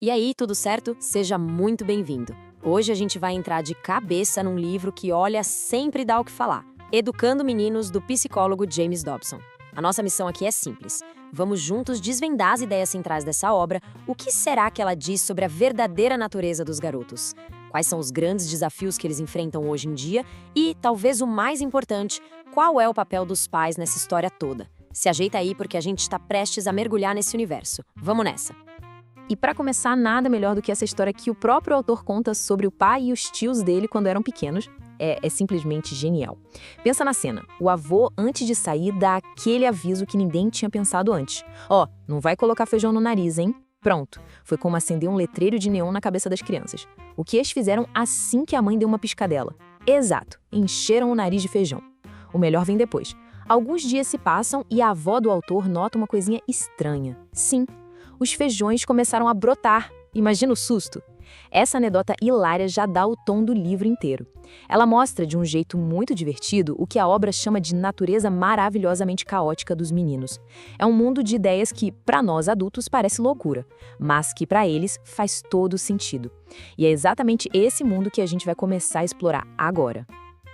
E aí, tudo certo? Seja muito bem-vindo. Hoje a gente vai entrar de cabeça num livro que, olha, sempre dá o que falar. Educando Meninos, do psicólogo James Dobson. A nossa missão aqui é simples. Vamos juntos desvendar as ideias centrais dessa obra. O que será que ela diz sobre a verdadeira natureza dos garotos? Quais são os grandes desafios que eles enfrentam hoje em dia? E, talvez o mais importante, qual é o papel dos pais nessa história toda? Se ajeita aí porque a gente está prestes a mergulhar nesse universo. Vamos nessa! E para começar, nada melhor do que essa história que o próprio autor conta sobre o pai e os tios dele quando eram pequenos. É simplesmente genial. Pensa na cena. O avô, antes de sair, dá aquele aviso que ninguém tinha pensado antes. Não vai colocar feijão no nariz, hein? Pronto. Foi como acender um letreiro de neon na cabeça das crianças. O que eles fizeram assim que a mãe deu uma piscadela? Exato. Encheram o nariz de feijão. O melhor vem depois. Alguns dias se passam e a avó do autor nota uma coisinha estranha. Sim. Os feijões começaram a brotar. Imagina o susto! Essa anedota hilária já dá o tom do livro inteiro. Ela mostra de um jeito muito divertido o que a obra chama de natureza maravilhosamente caótica dos meninos. É um mundo de ideias que, para nós adultos, parece loucura, mas que para eles faz todo sentido. E é exatamente esse mundo que a gente vai começar a explorar agora.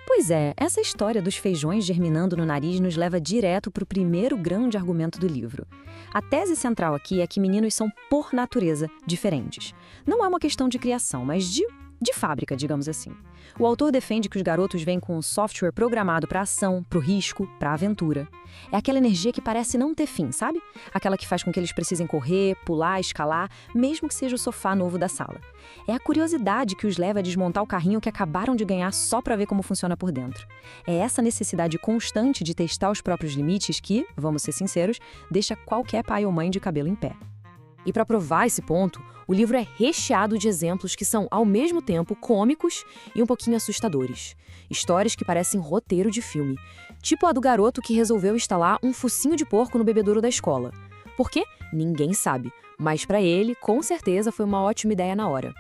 Pois é, essa história dos feijões germinando no nariz nos leva direto para o primeiro grande argumento do livro. A tese central aqui é que meninos são, por natureza, diferentes. Não é uma questão de criação, mas de fábrica, digamos assim. O autor defende que os garotos vêm com um software programado para a ação, para o risco, para a aventura. É aquela energia que parece não ter fim, sabe? Aquela que faz com que eles precisem correr, pular, escalar, mesmo que seja o sofá novo da sala. É a curiosidade que os leva a desmontar o carrinho que acabaram de ganhar só para ver como funciona por dentro. É essa necessidade constante de testar os próprios limites que, vamos ser sinceros, deixa qualquer pai ou mãe de cabelo em pé. E para provar esse ponto, o livro é recheado de exemplos que são, ao mesmo tempo, cômicos e um pouquinho assustadores. Histórias que parecem roteiro de filme. Tipo a do garoto que resolveu instalar um focinho de porco no bebedouro da escola. Por quê? Ninguém sabe. Mas para ele, com certeza, foi uma ótima ideia na hora.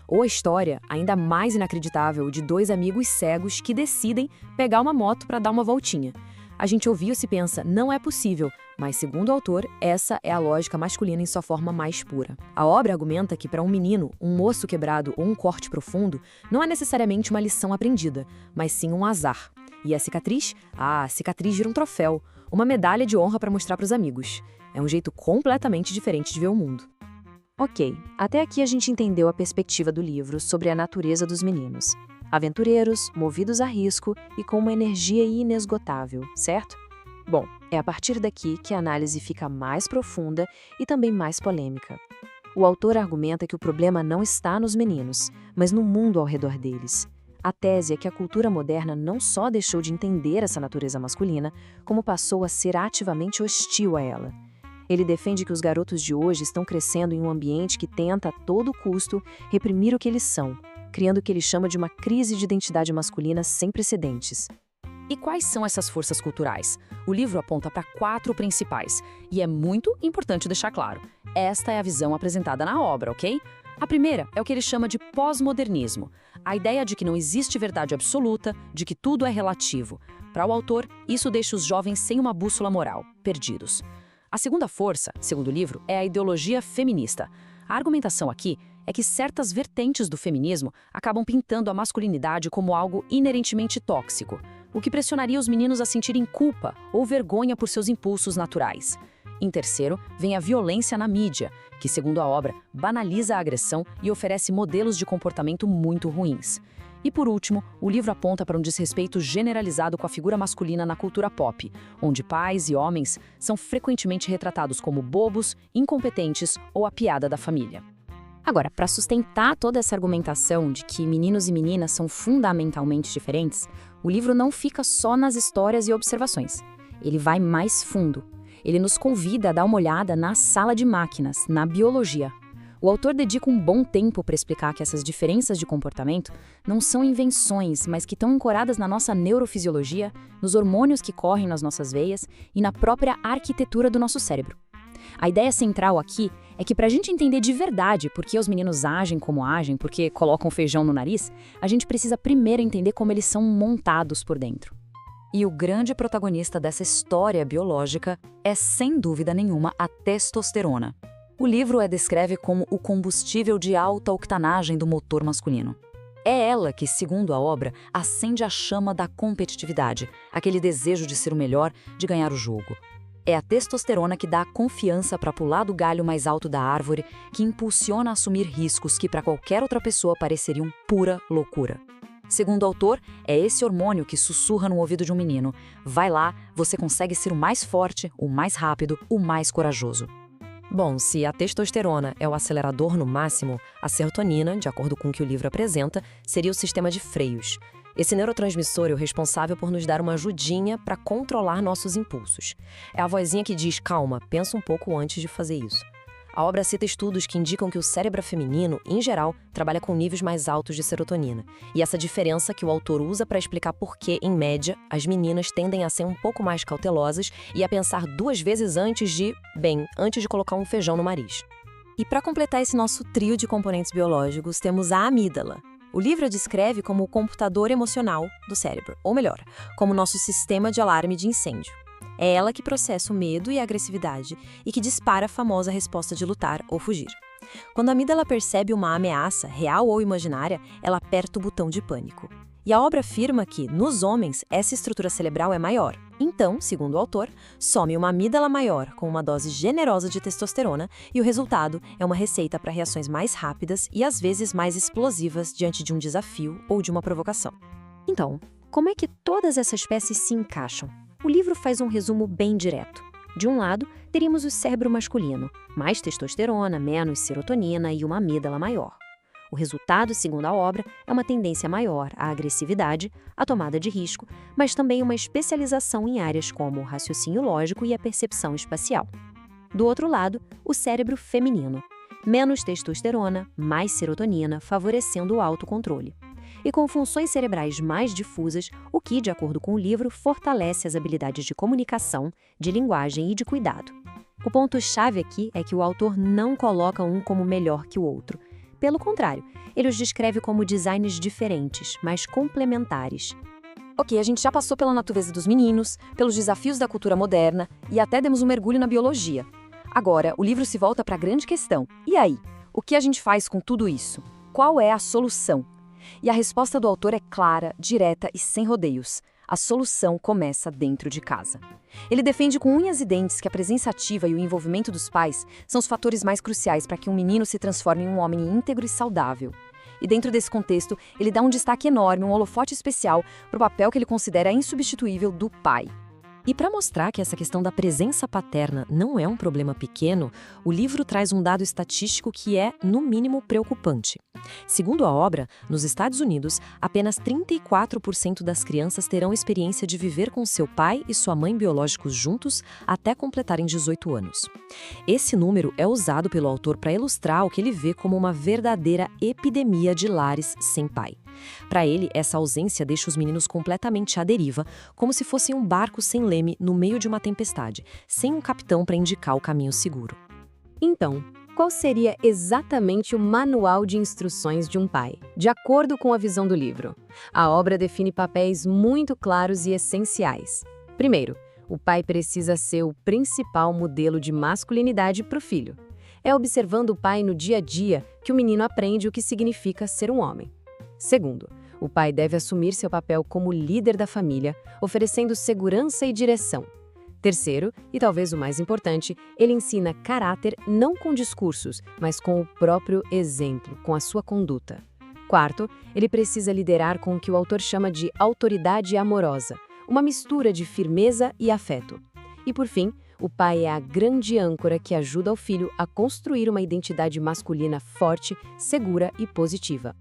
Ou a história, ainda mais inacreditável, de dois amigos cegos que decidem pegar uma moto para dar uma voltinha. A gente ouve isso e pensa, não é possível, mas segundo o autor, essa é a lógica masculina em sua forma mais pura. A obra argumenta que para um menino, um osso quebrado ou um corte profundo, não é necessariamente uma lição aprendida, mas sim um azar. E a cicatriz? A cicatriz vira um troféu, uma medalha de honra para mostrar para os amigos. É um jeito completamente diferente de ver o mundo. Ok, até aqui a gente entendeu a perspectiva do livro sobre a natureza dos meninos. Aventureiros, movidos a risco e com uma energia inesgotável, certo? Bom, é a partir daqui que a análise fica mais profunda e também mais polêmica. O autor argumenta que o problema não está nos meninos, mas no mundo ao redor deles. A tese é que a cultura moderna não só deixou de entender essa natureza masculina, como passou a ser ativamente hostil a ela. Ele defende que os garotos de hoje estão crescendo em um ambiente que tenta, a todo custo, reprimir o que eles são, criando o que ele chama de uma crise de identidade masculina sem precedentes. E quais são essas forças culturais? O livro aponta para 4 principais, e é muito importante deixar claro. Esta é a visão apresentada na obra, ok? A primeira é o que ele chama de pós-modernismo, a ideia de que não existe verdade absoluta, de que tudo é relativo. Para o autor, isso deixa os jovens sem uma bússola moral, perdidos. A segunda força, segundo o livro, é a ideologia feminista. A argumentação aqui é que certas vertentes do feminismo acabam pintando a masculinidade como algo inerentemente tóxico, o que pressionaria os meninos a sentirem culpa ou vergonha por seus impulsos naturais. Em terceiro, vem a violência na mídia, que, segundo a obra, banaliza a agressão e oferece modelos de comportamento muito ruins. E por último, o livro aponta para um desrespeito generalizado com a figura masculina na cultura pop, onde pais e homens são frequentemente retratados como bobos, incompetentes ou a piada da família. Agora, para sustentar toda essa argumentação de que meninos e meninas são fundamentalmente diferentes, o livro não fica só nas histórias e observações. Ele vai mais fundo. Ele nos convida a dar uma olhada na sala de máquinas, na biologia. O autor dedica um bom tempo para explicar que essas diferenças de comportamento não são invenções, mas que estão ancoradas na nossa neurofisiologia, nos hormônios que correm nas nossas veias e na própria arquitetura do nosso cérebro. A ideia central aqui é que para a gente entender de verdade por que os meninos agem como agem, porque colocam feijão no nariz, a gente precisa primeiro entender como eles são montados por dentro. E o grande protagonista dessa história biológica é, sem dúvida nenhuma, a testosterona. O livro a descreve como o combustível de alta octanagem do motor masculino. É ela que, segundo a obra, acende a chama da competitividade, aquele desejo de ser o melhor, de ganhar o jogo. É a testosterona que dá a confiança para pular do galho mais alto da árvore, que impulsiona a assumir riscos que para qualquer outra pessoa pareceriam pura loucura. Segundo o autor, é esse hormônio que sussurra no ouvido de um menino: vai lá, você consegue ser o mais forte, o mais rápido, o mais corajoso. Bom, se a testosterona é o acelerador no máximo, a serotonina, de acordo com o que o livro apresenta, seria o sistema de freios. Esse neurotransmissor é o responsável por nos dar uma ajudinha para controlar nossos impulsos. É a vozinha que diz: calma, pensa um pouco antes de fazer isso. A obra cita estudos que indicam que o cérebro feminino, em geral, trabalha com níveis mais altos de serotonina. E essa diferença que o autor usa para explicar por que, em média, as meninas tendem a ser um pouco mais cautelosas e a pensar 2 vezes antes de colocar um feijão no nariz. E para completar esse nosso trio de componentes biológicos, temos a amígdala. O livro a descreve como o computador emocional do cérebro, ou melhor, como nosso sistema de alarme de incêndio. É ela que processa o medo e a agressividade e que dispara a famosa resposta de lutar ou fugir. Quando a amígdala percebe uma ameaça, real ou imaginária, ela aperta o botão de pânico. E a obra afirma que, nos homens, essa estrutura cerebral é maior. Então, segundo o autor, some uma amígdala maior com uma dose generosa de testosterona e o resultado é uma receita para reações mais rápidas e às vezes mais explosivas diante de um desafio ou de uma provocação. Então, como é que todas essas peças se encaixam? O livro faz um resumo bem direto. De um lado, teríamos o cérebro masculino, mais testosterona, menos serotonina e uma amígdala maior. O resultado, segundo a obra, é uma tendência maior à agressividade, à tomada de risco, mas também uma especialização em áreas como o raciocínio lógico e a percepção espacial. Do outro lado, o cérebro feminino, menos testosterona, mais serotonina, favorecendo o autocontrole. E com funções cerebrais mais difusas, o que, de acordo com o livro, fortalece as habilidades de comunicação, de linguagem e de cuidado. O ponto-chave aqui é que o autor não coloca um como melhor que o outro. Pelo contrário, ele os descreve como designs diferentes, mas complementares. Ok, a gente já passou pela natureza dos meninos, pelos desafios da cultura moderna e até demos um mergulho na biologia. Agora, o livro se volta para a grande questão. E aí? O que a gente faz com tudo isso? Qual é a solução? E a resposta do autor é clara, direta e sem rodeios. A solução começa dentro de casa. Ele defende com unhas e dentes que a presença ativa e o envolvimento dos pais são os fatores mais cruciais para que um menino se transforme em um homem íntegro e saudável. E dentro desse contexto, ele dá um destaque enorme, um holofote especial para o papel que ele considera insubstituível do pai. E para mostrar que essa questão da presença paterna não é um problema pequeno, o livro traz um dado estatístico que é, no mínimo, preocupante. Segundo a obra, nos Estados Unidos, apenas 34% das crianças terão experiência de viver com seu pai e sua mãe biológicos juntos até completarem 18 anos. Esse número é usado pelo autor para ilustrar o que ele vê como uma verdadeira epidemia de lares sem pai. Para ele, essa ausência deixa os meninos completamente à deriva, como se fossem um barco sem leme no meio de uma tempestade, sem um capitão para indicar o caminho seguro. Então, qual seria exatamente o manual de instruções de um pai, de acordo com a visão do livro? A obra define papéis muito claros e essenciais. Primeiro, o pai precisa ser o principal modelo de masculinidade para o filho. É observando o pai no dia a dia que o menino aprende o que significa ser um homem. Segundo, o pai deve assumir seu papel como líder da família, oferecendo segurança e direção. Terceiro, e talvez o mais importante, ele ensina caráter não com discursos, mas com o próprio exemplo, com a sua conduta. Quarto, ele precisa liderar com o que o autor chama de autoridade amorosa, uma mistura de firmeza e afeto. E por fim, o pai é a grande âncora que ajuda o filho a construir uma identidade masculina forte, segura e positiva.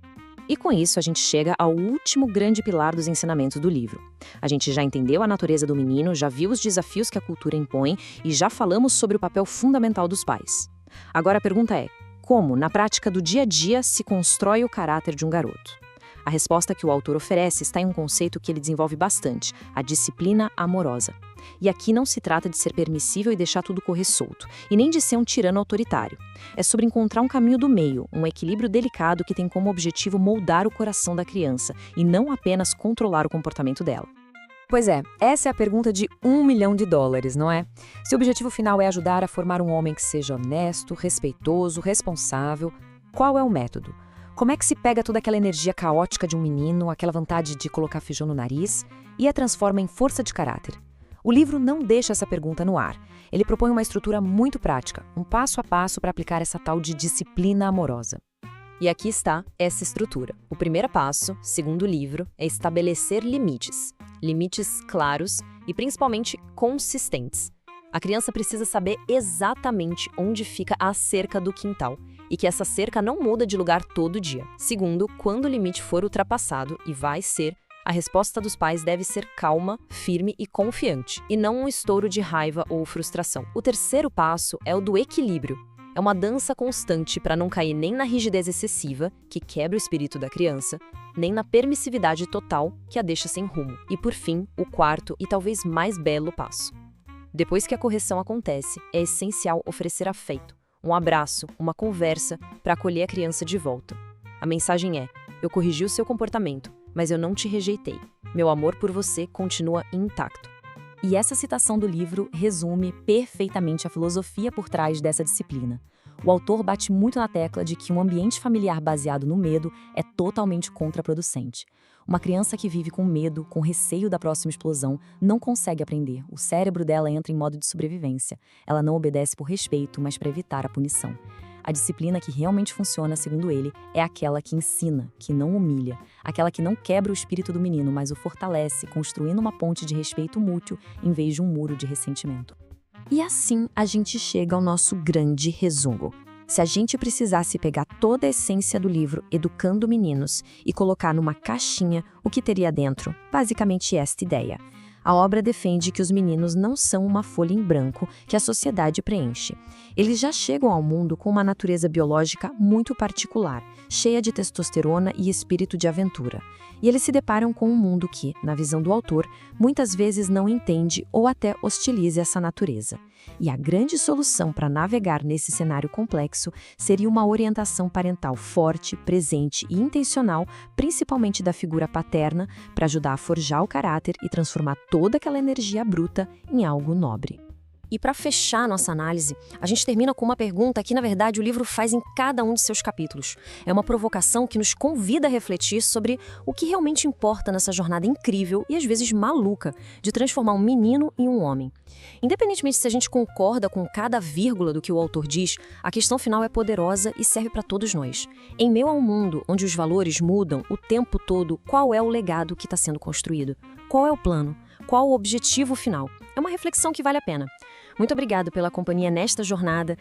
E com isso a gente chega ao último grande pilar dos ensinamentos do livro. A gente já entendeu a natureza do menino, já viu os desafios que a cultura impõe e já falamos sobre o papel fundamental dos pais. Agora a pergunta é: como, na prática do dia a dia, se constrói o caráter de um garoto? A resposta que o autor oferece está em um conceito que ele desenvolve bastante, a disciplina amorosa. E aqui não se trata de ser permissível e deixar tudo correr solto, e nem de ser um tirano autoritário. É sobre encontrar um caminho do meio, um equilíbrio delicado que tem como objetivo moldar o coração da criança, e não apenas controlar o comportamento dela. Pois é, essa é a pergunta de $1 milhão, não é? Se o objetivo final é ajudar a formar um homem que seja honesto, respeitoso, responsável, qual é o método? Como é que se pega toda aquela energia caótica de um menino, aquela vontade de colocar feijão no nariz, e a transforma em força de caráter? O livro não deixa essa pergunta no ar. Ele propõe uma estrutura muito prática, um passo a passo para aplicar essa tal de disciplina amorosa. E aqui está essa estrutura. O primeiro passo, segundo o livro, é estabelecer limites. Limites claros e principalmente consistentes. A criança precisa saber exatamente onde fica a cerca do quintal e que essa cerca não muda de lugar todo dia. Segundo, quando o limite for ultrapassado, e vai ser, a resposta dos pais deve ser calma, firme e confiante, e não um estouro de raiva ou frustração. O terceiro passo é o do equilíbrio. É uma dança constante para não cair nem na rigidez excessiva, que quebra o espírito da criança, nem na permissividade total, que a deixa sem rumo. E por fim, o quarto e talvez mais belo passo. Depois que a correção acontece, é essencial oferecer afeto, um abraço, uma conversa para acolher a criança de volta. A mensagem é: eu corrigi o seu comportamento, mas eu não te rejeitei. Meu amor por você continua intacto. E essa citação do livro resume perfeitamente a filosofia por trás dessa disciplina. O autor bate muito na tecla de que um ambiente familiar baseado no medo é totalmente contraproducente. Uma criança que vive com medo, com receio da próxima explosão, não consegue aprender. O cérebro dela entra em modo de sobrevivência. Ela não obedece por respeito, mas para evitar a punição. A disciplina que realmente funciona, segundo ele, é aquela que ensina, que não humilha, aquela que não quebra o espírito do menino, mas o fortalece, construindo uma ponte de respeito mútuo em vez de um muro de ressentimento. E assim a gente chega ao nosso grande resumo. Se a gente precisasse pegar toda a essência do livro Educando Meninos e colocar numa caixinha, o que teria dentro? Basicamente esta ideia. A obra defende que os meninos não são uma folha em branco que a sociedade preenche. Eles já chegam ao mundo com uma natureza biológica muito particular, cheia de testosterona e espírito de aventura. E eles se deparam com um mundo que, na visão do autor, muitas vezes não entende ou até hostiliza essa natureza. E a grande solução para navegar nesse cenário complexo seria uma orientação parental forte, presente e intencional, principalmente da figura paterna, para ajudar a forjar o caráter e transformar toda aquela energia bruta em algo nobre. E para fechar nossa análise, a gente termina com uma pergunta que, na verdade, o livro faz em cada um de seus capítulos. É uma provocação que nos convida a refletir sobre o que realmente importa nessa jornada incrível e, às vezes, maluca de transformar um menino em um homem. Independentemente se a gente concorda com cada vírgula do que o autor diz, a questão final é poderosa e serve para todos nós. Em meio a um mundo onde os valores mudam o tempo todo, qual é o legado que está sendo construído? Qual é o plano? Qual o objetivo final? É uma reflexão que vale a pena. Muito obrigado pela companhia nesta jornada.